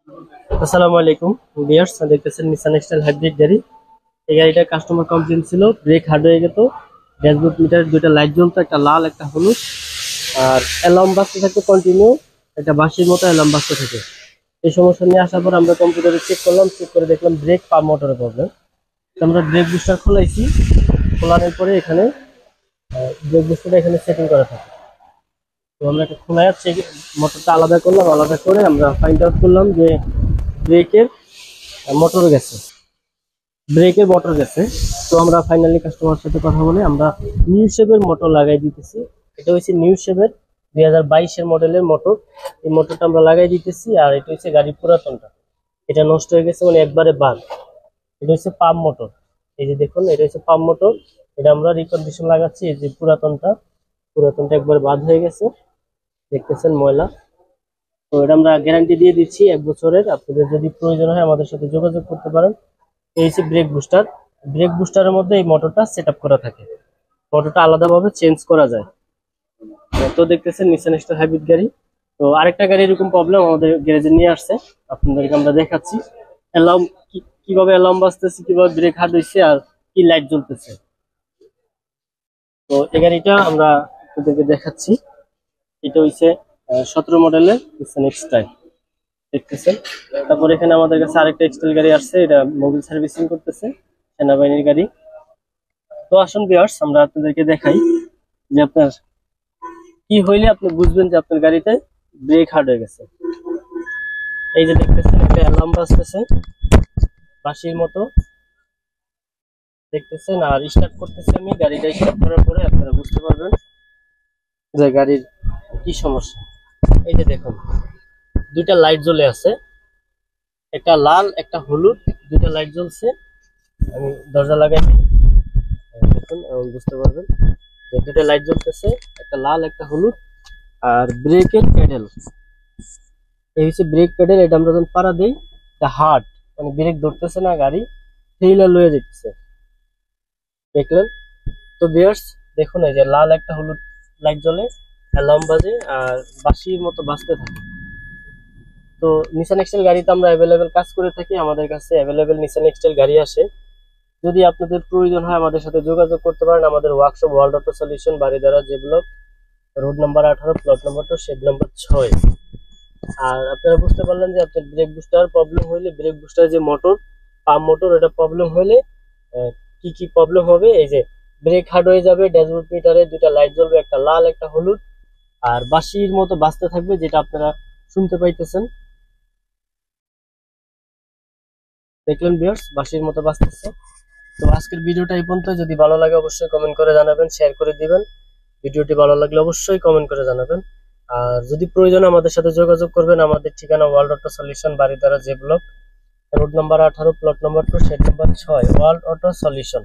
আসসালামু আলাইকুম ভিউয়ার্স, দেখতেছেন নিসান এক্সটাইল হাইব্রিড গাড়ি। এই গাড়িটা কাস্টমার কমপ্লেইন ছিল, ব্রেক হার্ড হয়ে যেত, ড্যাশবোর্ড মিটার দুইটা লাইট জ্বলতো, একটা লাল একটা হলুদ, আর অ্যালার্ম বাজতে থাকতো কন্টিনিউ, একটা বাঁশির মতো অ্যালার্ম বাজতে থাকে। এই সমস্যা নিয়ে আসার পর আমরা কম্পিউটারে চেক করলাম, চেক করে দেখলাম ব্রেক পাম্প মোটরের প্রবলেম। আমরা ব্রেক বুস্টার খোলাইছি, খোলানোর পরে এখানে ব্রেক বুস্টারটা এখানে সেটিং করা থাকে। তো আমরা একটা খোলা চেক মোটরটা আলাদা করলাম, আলাদা করে আমরা ফাইন্ড আউট করলাম যে ব্রেকের মোটর গেছে, ব্রেকের মোটর গেছে। তো আমরা ফাইনালি কাস্টমার সাথে কথা বলে আমরা নিউ শেপের মোটর লাগাই দিতেছি। এটা হচ্ছে নিউ শেপের 2022-এর মডেলের মোটর। এই মোটরটা আমরা লাগাই দিতেছি। আর এটা হচ্ছে গাড়ির পুরাতনটা, এটা নষ্ট হয়ে গেছে, মানে একবারে বাদ। এটা হচ্ছে পাম্প মোটর, এই যে দেখুন এটা হচ্ছে পাম্প মোটর। এটা আমরা রিকন্ডিশন লাগাচ্ছি। এই যে পুরাতনটা একবারে বাদ হয়ে গেছে, দেখতেছেন ময়লা। তো এটা আমরা গ্যারান্টি দিয়ে দিচ্ছি 1 বছরের। আপনাদের যদি প্রয়োজন হয় আমাদের সাথে যোগাযোগ করতে পারেন। এই হচ্ছে ব্রেক বুস্টার, ব্রেক বুস্টারের মধ্যে এই মোটরটা সেট আপ করা থাকে, মোটরটা আলাদাভাবে চেঞ্জ করা যায়। তো দেখতেছেন নিসান এক্সটাইল হাইব্রিড গাড়ি। তো আরেকটা গাড়ি এরকম প্রবলেম আমাদের গ্যারেজে নিয়ে আসছে, আপনাদেরকে আমরা দেখাচ্ছি অ্যালার্ম কিভাবে অ্যালার্ম বাজতেছে, কিভাবে ব্রেক হার্ড হয়েছে, আর কি লাইট জ্বলতেছে। তো এই গাড়িটা আমরা আপনাদেরকে দেখাচ্ছি। এটা হচ্ছে 17 মডেলের নিসান এক্সটাইল, দেখতেছেন। তারপর এখানে আমাদের কাছে আরেকটা এক্সটাইল গাড়ি আসছে, এটা মোবিল সার্ভিসিং করতেছে, সেনাবাহিনীর গাড়ি। তো আসুন ভিউয়ার্স, আমরা আপনাদেরকে দেখাই যে আপনার কি হইলে আপনি বুঝবেন যে আপনার গাড়িতে ব্রেক হার্ড হয়ে গেছে। এই যে দেখতেছেন একটা অ্যালার্ম বাজতেছে বাঁশির মতো, দেখতেছেন। আর স্টার্ট করতেছি আমি, গাড়িটা স্টার্ট করার পরে আপনারা বুঝতে পারবেন যে গাড়ির কি সমস্যা। এই যে দেখুন দুইটা লাইট জ্বলে আছে, একটা লাল একটা হলুদ, দুইটা লাইট জ্বলছে। আমি দরজা লাগাই দিই, দেখুন বুঝতে পারবেন যে দুইটা লাইট জ্বলতেছে, একটা লাল একটা হলুদ। আর ব্রেকের প্যাডেল, এই হচ্ছে ব্রেক প্যাডেল, এটা আমরা যখন পাড়া দিই এটা হার্ড, মানে ব্রেক ধরতেছে না, গাড়ি ফেইলার লয়ে যেতেছে, দেখলেন। তো ভিউয়ার্স দেখুন এই যে লাল একটা হলুদ লাইট জ্বলে, অ্যালার্ম বাজে, আর বাঁশির মতো বাজতে থাকে। তো নিসান এক্সটাইল গাড়িতে আমরা অ্যাভেলেবেল কাজ করে থাকি, আমাদের কাছে অ্যাভেলেবেল নিসান এক্সটাইল গাড়ি আসে। যদি আপনাদের প্রয়োজন হয় আমাদের সাথে যোগাযোগ করতে পারেন। আমাদের workshop world auto solution, Baridhara J block, road number 18, plot number 2, shed number 6। আর আপনারা বুঝতে পারলেন যে আপনার ব্রেক বুস্টার প্রবলেম হইলে, ব্রেক বুস্টার যে মোটর পাম্প মোটর, এটা প্রবলেম হইলে কি কি প্রবলেম হবে। এই যে ব্রেক হার্ড হয়ে যাবে, ড্যাশবোর্ড মিটারে দুটা লাইট জ্বলবে, একটা লাল একটা হলুদ, আর বাঁশির মতো বাজতে থাকবে, যেটা আপনারা শুনতে পাইতেছেন, দেখলেন ভিউয়ার্স বাঁশির মতো বাজতেছে। তো আজকের ভিডিওটা এই পর্যন্ত। যদি ভালো লাগে অবশ্যই কমেন্ট করে জানাবেন, শেয়ার করে দিবেন। ভিডিওটি ভালো লাগলে অবশ্যই কমেন্ট করে জানাবেন। আর যদি প্রয়োজন আমাদের সাথে যোগাযোগ করবেন। আমাদের ঠিকানা world auto solution, Baridhara J block, road number 18, plot number 2, shed number 6, world auto solution.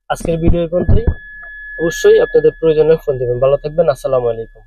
আজকের ভিডিও এই পর্যন্তই। অবশ্যই আপনাদের প্রয়োজনে ফোন দিবেন। ভালো থাকবেন, আসসালামু আলাইকুম।